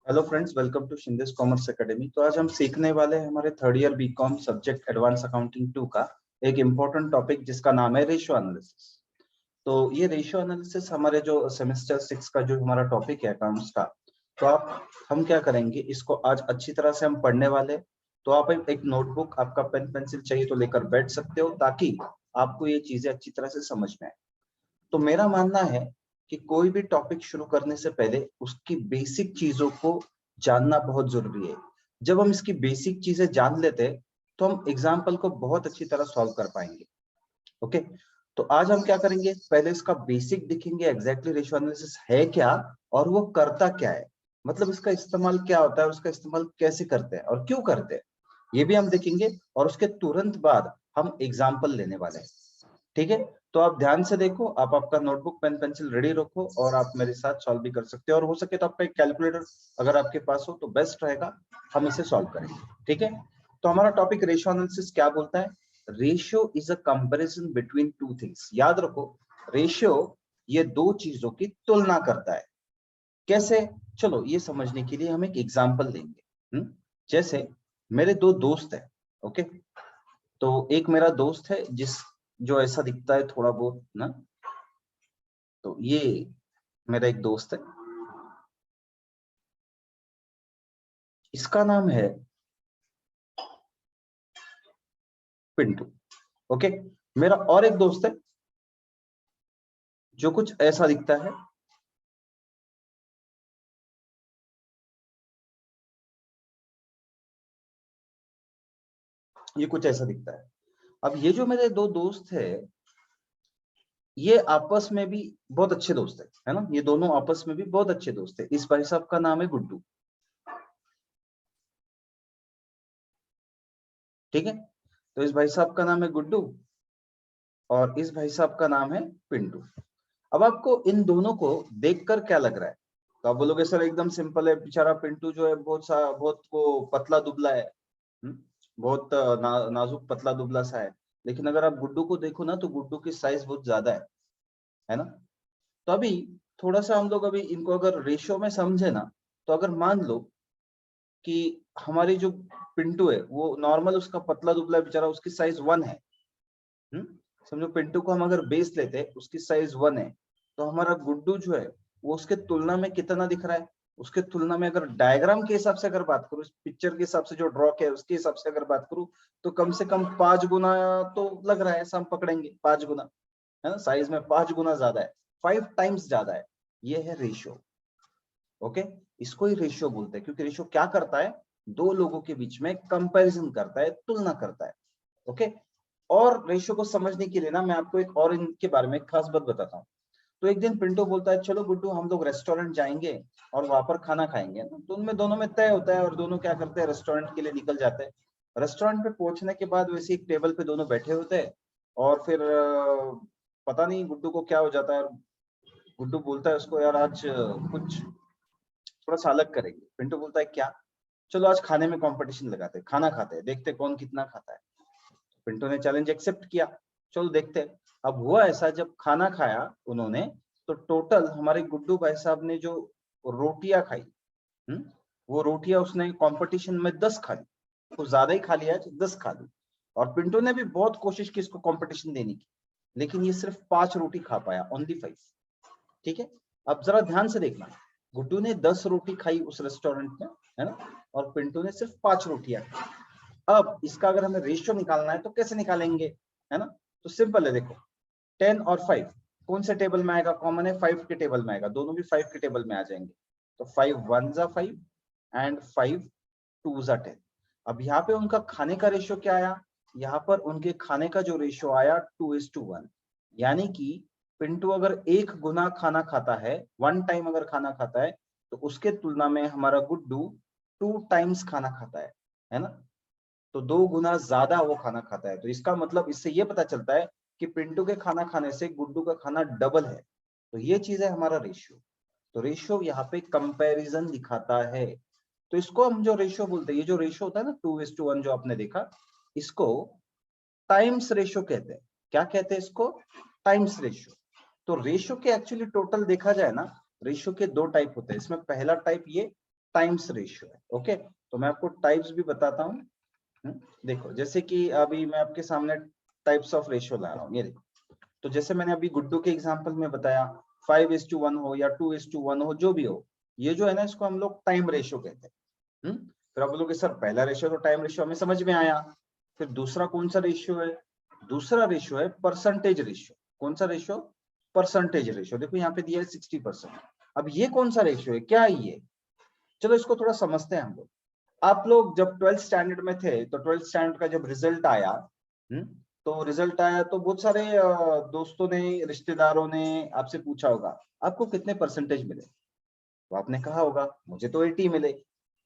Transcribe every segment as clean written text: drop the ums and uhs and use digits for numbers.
Hello friends, welcome to Shinde's commerce academy. तो आज हम सीखने वाले हैं हमारे third year BCom subject advance accounting 2 का एक इम्पोर्टेंट टॉपिक जिसका नाम है रेशियो एनालिसिस। तो ये रेशियो एनालिसिस हमारे जो सेमेस्टर 6 का जो हमारा टॉपिक है अकाउंट्स का, तो आप हम क्या करेंगे, इसको आज अच्छी तरह से हम पढ़ने वाले। तो आप एक नोटबुक, आपका पेन पेंसिल चाहिए तो लेकर बैठ सकते हो, ताकि आपको ये चीजें अच्छी तरह से समझ में आए। तो मेरा मानना है कि कोई भी टॉपिक शुरू करने से पहले उसकी बेसिक चीजों को जानना बहुत जरूरी है। जब हम इसकी बेसिक चीजें जान लेते हैं तो हम एग्जाम्पल को बहुत अच्छी तरह सॉल्व कर पाएंगे। ओके, तो आज हम क्या करेंगे, पहले इसका बेसिक देखेंगे, एग्जैक्टली रेशियो एनालिसिस है क्या और वो करता क्या है, मतलब इसका इस्तेमाल क्या होता है, उसका इस्तेमाल कैसे करते हैं और क्यों करते हैं, ये भी हम देखेंगे। और उसके तुरंत बाद हम एग्जाम्पल लेने वाले हैं। ठीक है, तो आप ध्यान से देखो, आप आपका नोटबुक पेन पेंसिल रेडी रखो और आप मेरे साथ सॉल्व भी कर सकते हो, और हो सके तो आपका एक कैलकुलेटर अगर आपके पास हो तो बेस्ट रहेगा, हम इसे सॉल्व करेंगे। ठीक है, तो हमारा टॉपिक रेशियो एनालिसिस क्या बोलता है। Ratio is a comparison between two things. याद रखो, रेशियो ये दो चीजों की तुलना करता है। कैसे, चलो ये समझने के लिए हम एक एग्जांपल लेंगे। जैसे मेरे दो दोस्त हैं। ओके, तो एक मेरा दोस्त है जिस जो ऐसा दिखता है थोड़ा बहुत ना, तो ये मेरा एक दोस्त है, इसका नाम है पिंटू। ओके, मेरा और एक दोस्त है जो कुछ ऐसा दिखता है, ये कुछ ऐसा दिखता है। अब ये जो मेरे दो दोस्त है, ये आपस में भी बहुत अच्छे दोस्त है ना, ये दोनों आपस में भी बहुत अच्छे दोस्त है। इस भाई साहब का नाम है गुड्डू। ठीक है, तो इस भाई साहब का नाम है गुड्डू और इस भाई साहब का नाम है पिंटू। अब आपको इन दोनों को देखकर क्या लग रहा है, तो आप बोलोगे सर एकदम सिंपल है, बेचारा पिंटू जो है बहुत वो पतला दुबला है। हम्म, बहुत नाजुक पतला दुबला सा है। लेकिन अगर आप गुड्डू को देखो ना, तो गुड्डू की साइज बहुत ज्यादा है ना। तो अभी थोड़ा सा हम लोग अभी इनको अगर रेशियो में समझे ना, तो अगर मान लो कि हमारी जो पिंटू है वो नॉर्मल, उसका पतला दुबला बेचारा, उसकी साइज 1 है। हम्म, समझो पिंटू को हम अगर बेस लेते हैं, उसकी साइज 1 है, तो हमारा गुड्डू जो है वो उसके तुलना में कितना दिख रहा है। उसके तुलना में अगर डायग्राम के हिसाब से अगर बात करूं, इस पिक्चर के हिसाब से जो ड्रॉ किया है उसके हिसाब से अगर बात करूं, तो कम से कम 5 गुना तो लग रहा है, ऐसा हम पकड़ेंगे 5 गुना, है ना, साइज में 5 गुना ज्यादा है, 5 टाइम्स ज्यादा है। ये है रेशियो। ओके, इसको ही रेशियो बोलते हैं, क्योंकि रेशियो क्या करता है, दो लोगों के बीच में कंपैरिजन करता है, तुलना करता है। ओके, और रेशियो को समझने के लिए ना मैं आपको एक और इनके बारे में खास बात बताता हूँ। तो एक दिन पिंटू बोलता है, चलो गुड्डू हम लोग रेस्टोरेंट जाएंगे और वहां पर खाना खाएंगे ना। तो उनमें दोनों में तय होता है और दोनों क्या करते हैं, रेस्टोरेंट के लिए निकल जाते हैं। रेस्टोरेंट पे पहुंचने के बाद वैसे एक टेबल पे दोनों बैठे होते हैं, और फिर पता नहीं गुड्डू को क्या हो जाता है। गुड्डू बोलता है उसको, यार आज कुछ थोड़ा सा अलग करेंगे। पिंटू बोलता है क्या, चलो आज खाने में कंपटीशन लगाते हैं, खाना खाते हैं, देखते हैं कौन कितना खाता है। पिंटू ने चैलेंज एक्सेप्ट किया, चलो देखते हैं। अब हुआ ऐसा, जब खाना खाया उन्होंने, तो टोटल हमारे गुड्डू भाई साहब ने जो रोटियां खाई, वो रोटियां उसने कंपटीशन में 10 खा ली। कुछ ज्यादा ही खा लिया, 10 खा ली। और पिंटू ने भी बहुत कोशिश की इसको कंपटीशन देने की, लेकिन ये सिर्फ 5 रोटी खा पाया, ओनली 5। ठीक है, अब जरा ध्यान से देखना, गुड्डू ने 10 रोटी खाई उस रेस्टोरेंट में, है ना, और पिंटू ने सिर्फ 5 रोटियां खाई। अब इसका अगर हमें रेशियो निकालना है तो कैसे निकालेंगे, है ना। तो सिंपल है, देखो 10 और 5 कौन से टेबल में आएगा, कॉमन है 5 के टेबल में आएगा, दोनों भी 5 के टेबल में आ जाएंगे। तो 5 1 जा 5 एंड 5 2 जा 10। अब यहाँ पे उनका खाने का रेशियो क्या आया, यहाँ पर उनके खाने का जो रेशियो आया 2:1, यानी कि पिंटू अगर 1 गुना खाना खाता है, 1 टाइम अगर खाना खाता है, तो उसके तुलना में हमारा गुड्डू 2 टाइम्स खाना खाता है ना। तो 2 गुना ज्यादा वो खाना खाता है। तो इसका मतलब इससे ये पता चलता है कि पिंटू के खाना खाने से गुड्डू का खाना डबल है। तो ये चीज है हमारा रेशियो। तो रेशियो यहाँ पे कंपैरिजन दिखाता है। तो इसको हम जो रेशियो बोलते हैं, ये जो रेशियो होता है ना 2:1 जो आपने देखा, इसको टाइम्स रेशियो कहते हैं। क्या कहते हैं इसको, टाइम्स रेशियो। तो रेशियो के एक्चुअली टोटल देखा जाए ना, रेशियो के 2 टाइप होते हैं। इसमें पहला टाइप ये, टाइम्स रेशियो है। ओके, तो मैं आपको टाइप्स भी बताता हूँ। देखो जैसे कि अभी मैं आपके सामने टाइप्स ऑफ रेशियो ला रहा हूँ, ये देखो। तो जैसे मैंने अभी गुड्डू के एग्जांपल में बताया 5:1 हो या 2:1 हो, जो भी हो, ये जो है ना इसको हम लोग टाइम रेशियो कहते हैं। फिर आप बोलोगे सर पहला रेशियो तो टाइम रेशियो हमें समझ में आया, फिर दूसरा कौन सा रेशियो है? दूसरा रेशियो है परसेंटेज रेशियो। कौन सा रेशियो? Percentage ratio. देखो यहाँ पे दिया है 60%। अब ये कौन सा रेशियो है, क्या है ये? चलो इसको थोड़ा समझते हैं हम लोग। आप लोग जब 12th स्टैंडर्ड में थे तो 12th स्टैंडर्ड का जब रिजल्ट आया, तो रिजल्ट आया तो बहुत सारे दोस्तों ने, रिश्तेदारों ने आपसे पूछा होगा आपको कितने परसेंटेज मिले। तो आपने कहा होगा मुझे तो 80 मिले।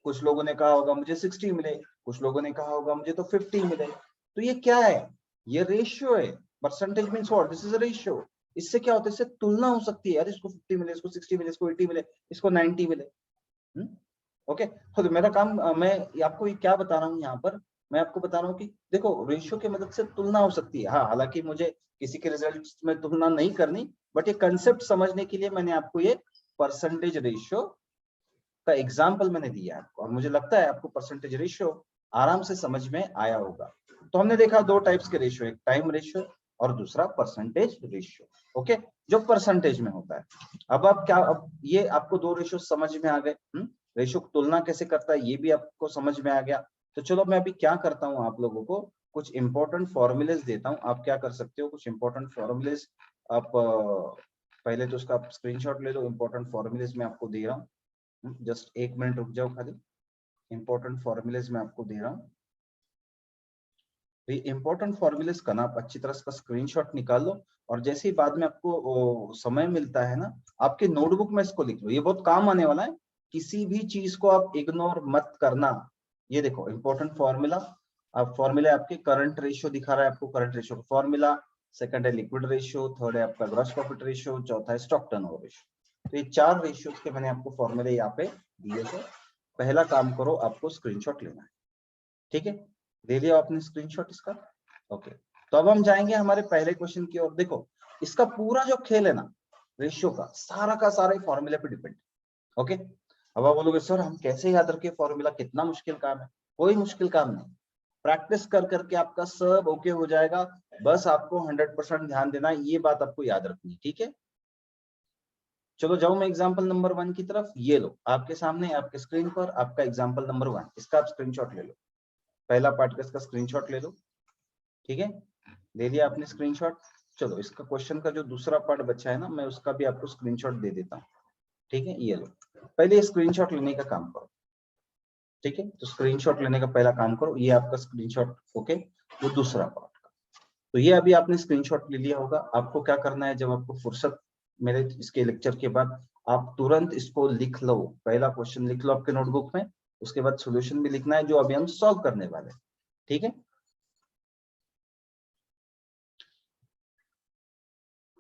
कुछ लोगों ने कहा होगा मुझे 60 मिले। कुछ लोगों ने कहा होगा मुझे तो 50 मिले। तो ये क्या है? ये रेशियो है। Percentage means what? This is a ratio. इससे क्या होता है? इससे तुलना हो सकती है, यार इसको 50 मिले, इसको 60 मिले, इसको 80 मिले, इसको 90 मिले। ओके, तो मेरा काम, मैं आपको ये क्या बता रहा हूँ यहाँ पर, मैं आपको बता रहा हूँ कि देखो रेशियो की मदद से तुलना हो सकती है। हाँ, हालांकि मुझे किसी के रिजल्ट में तुलना नहीं करनी, बट ये कंसेप्ट समझने के लिए मैंने आपको ये परसेंटेज रेशियो का एग्जाम्पल मैंने दिया है, और मुझे लगता है आपको परसेंटेज रेशियो आराम से समझ में आया होगा। तो हमने देखा दो टाइप्स के रेशियो, एक टाइम रेशियो और दूसरा परसेंटेज रेशियो। ओके, जो परसेंटेज में होता है। अब आप क्या, अब ये आपको दो रेशियो समझ में आ गए। रेशियो की तुलना कैसे करता है ये भी आपको समझ में आ गया। तो चलो मैं अभी क्या करता हूँ, आप लोगों को कुछ इंपॉर्टेंट फॉर्मूलेज देता हूँ। आप क्या कर सकते हो, कुछ इंपॉर्टेंट फॉर्मूलेज आप पहले तो उसका स्क्रीनशॉट ले लो। इंपॉर्टेंट फॉर्मूलेज मैं आपको दे रहा हूँ, जस्ट 1 मिनट रुक जाओ खाली। इंपॉर्टेंट फॉर्मूलेज मैं आपको दे रहा हूँ। ये इंपॉर्टेंट फॉर्मूलेज का ना आप अच्छी तरह से स्क्रीनशॉट निकाल लो, और जैसे ही बाद में आपको समय मिलता है ना, आपके नोटबुक में इसको लिख लो। ये बहुत काम आने वाला है, किसी भी चीज को आप इग्नोर मत करना। ये देखो इंपॉर्टेंट फॉर्मूला, आप फॉर्मूला आपके करंट रेशियो दिखा रहा है आपको, करंट रेशियो का फॉर्मूला। सेकंड है लिक्विड रेशियो, थर्ड है आपका ग्रॉस प्रॉफिट रेशियो, चौथा है स्टॉक टर्नओवर रेशियो। तो ये 4 रेशियोज के मैंने आपको फॉर्मूले यहाँ पे दिए थे। पहला काम करो, आपको स्क्रीनशॉट लेना है। ठीक है, ले लिया आपने स्क्रीनशॉट इसका। ओके, तो अब हम जाएंगे हमारे पहले क्वेश्चन की ओर। देखो इसका पूरा जो खेल है ना रेशियो का सारा फॉर्मूला पे डिपेंड। ओके, अब आप बोलोगे सर हम कैसे याद रखें फॉर्मूला, कितना मुश्किल काम है। कोई मुश्किल काम नहीं, प्रैक्टिस कर करके आपका सब ओके हो जाएगा। बस आपको 100% ध्यान देना है, ये बात आपको याद रखनी है। ठीक है, चलो जाऊं मैं एग्जांपल नंबर 1 की तरफ। ये लो आपके सामने, आपके स्क्रीन पर आपका एग्जांपल नंबर 1, इसका आप स्क्रीनशॉट ले लो। पहला पार्ट का इसका स्क्रीनशॉट ले लो। ठीक है, ले लिया आपने स्क्रीनशॉट। चलो इसका क्वेश्चन का जो दूसरा पार्ट बचा है ना, मैं उसका भी आपको स्क्रीनशॉट दे देता हूँ। ठीक है, ये लो, पहले स्क्रीनशॉट लेने का काम करो। ठीक है, तो स्क्रीनशॉट लेने का पहला काम करो, ये आपका स्क्रीनशॉट। ओके, वो दूसरा पार्ट का, तो ये अभी आपने स्क्रीनशॉट ले लिया होगा। आपको क्या करना है, जब आपको फुर्सत मेरे इसके लेक्चर के बाद, आप तुरंत इसको लिख लो। पहला क्वेश्चन लिख लो आपके नोटबुक में, उसके बाद सोल्यूशन भी लिखना है जो अभी हम सॉल्व करने वाले हैं। ठीक है,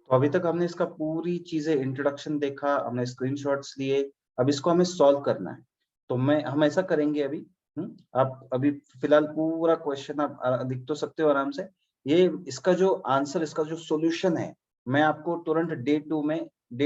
तो अभी तक हमने इसका पूरी चीजें इंट्रोडक्शन देखा, हमने स्क्रीनशॉट्स लिए। अब इसको हमें सॉल्व करना है, तो हम ऐसा करेंगे अभी। आप अभी फिलहाल पूरा क्वेश्चन आप लिख तो सकते हो आराम से। ये इसका जो आंसर, इसका जो सॉल्यूशन है, मैं आपको तुरंत डे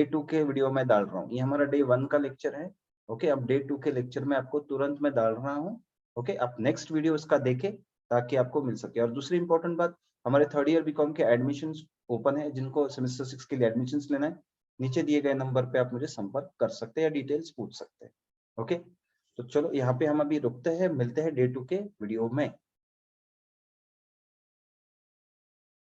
2 के वीडियो में डाल रहा हूँ। ये हमारा डे 1 का लेक्चर है। ओके, अब डे 2 के लेक्चर में आपको तुरंत मैं डाल रहा हूँ। ओके, आप नेक्स्ट वीडियो इसका देखें ताकि आपको मिल सके। और दूसरी इंपॉर्टेंट बात, हमारे 3rd ईयर बीकॉम के एडमिशन ओपन है, जिनको सेमेस्टर 6 के लिए एडमिशन लेना है, नीचे दिए गए नंबर पे आप मुझे संपर्क कर सकते हैं या डिटेल्स पूछ सकते हैं। ओके, तो चलो यहाँ पे हम अभी रुकते हैं, मिलते हैं डे 2 के वीडियो में।